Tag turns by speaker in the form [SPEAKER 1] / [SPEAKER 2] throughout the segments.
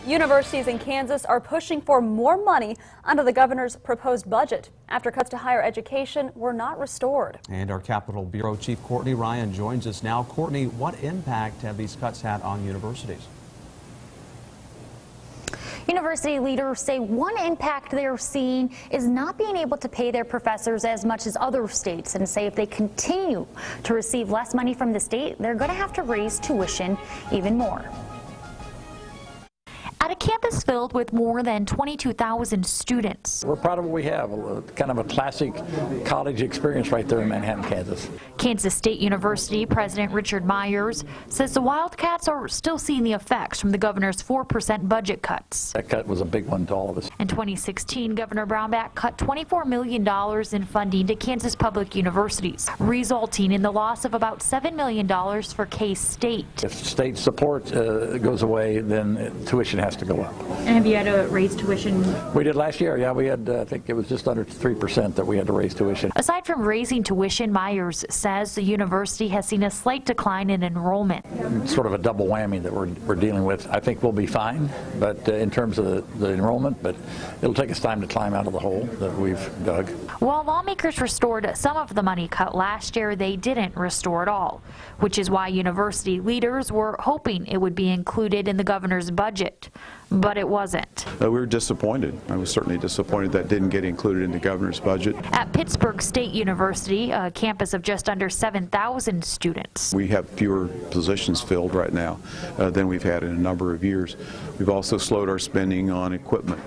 [SPEAKER 1] Universities in Kansas are pushing for more money under the governor's proposed budget after cuts to higher education were not restored.
[SPEAKER 2] And our Capitol Bureau Chief Courtney Ryan joins us now. Courtney, what impact have these cuts had on universities?
[SPEAKER 3] University leaders say one impact they're seeing is not being able to pay their professors as much as other states, and say if they continue to receive less money from the state, they're going to have to raise tuition even more. At a campus filled with more than 22,000 students.
[SPEAKER 4] We're proud of what we have, kind of a classic college experience right there in Manhattan, Kansas.
[SPEAKER 3] Kansas State University President Richard Myers says the Wildcats are still seeing the effects from the governor's 4% budget cuts.
[SPEAKER 4] That cut was a big one to all of us.
[SPEAKER 3] In 2016, Governor Brownback cut $24 million in funding to Kansas public universities, resulting in the loss of about $7 million for K-State.
[SPEAKER 4] If state support goes away, then tuition has to go up.
[SPEAKER 3] And have you had to raise tuition?
[SPEAKER 4] We did last year, yeah. We had, I think it was just under 3% that we had to raise tuition.
[SPEAKER 3] Aside from raising tuition, Myers says the university has seen a slight decline in enrollment.
[SPEAKER 4] It's sort of a double whammy that we're dealing with. I think we'll be fine, but in terms of the enrollment, but it'll take us time to climb out of the hole that we've dug.
[SPEAKER 3] While lawmakers restored some of the money cut last year, they didn't restore it all, which is why university leaders were hoping it would be included in the governor's budget. But it wasn't.
[SPEAKER 5] We were disappointed. I was certainly disappointed that didn't get included in the governor's budget.
[SPEAKER 3] At Pittsburgh State University, a campus of just under 7,000 students.
[SPEAKER 5] We have fewer positions filled right now than we've had in a number of years. We've also slowed our spending on equipment,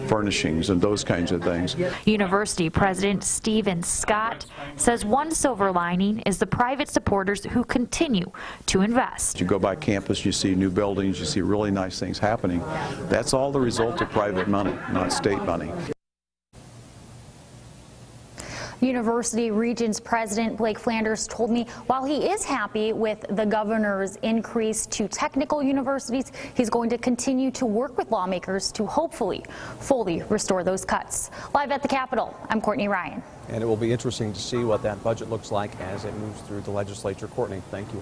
[SPEAKER 5] furnishings, and those kinds of things.
[SPEAKER 3] University President Stephen Scott says one silver lining is the private supporters who continue to invest.
[SPEAKER 5] You go by campus, you see new buildings, you see really nice things happening. That's all the result of private money, not state money.
[SPEAKER 3] University Regions President Blake Flanders told me while he is happy with the governor's increase to technical universities, he's going to continue to work with lawmakers to hopefully fully restore those cuts. Live at the Capitol, I'm Courtney Ryan.
[SPEAKER 2] And it will be interesting to see what that budget looks like as it moves through the legislature. Courtney, thank you.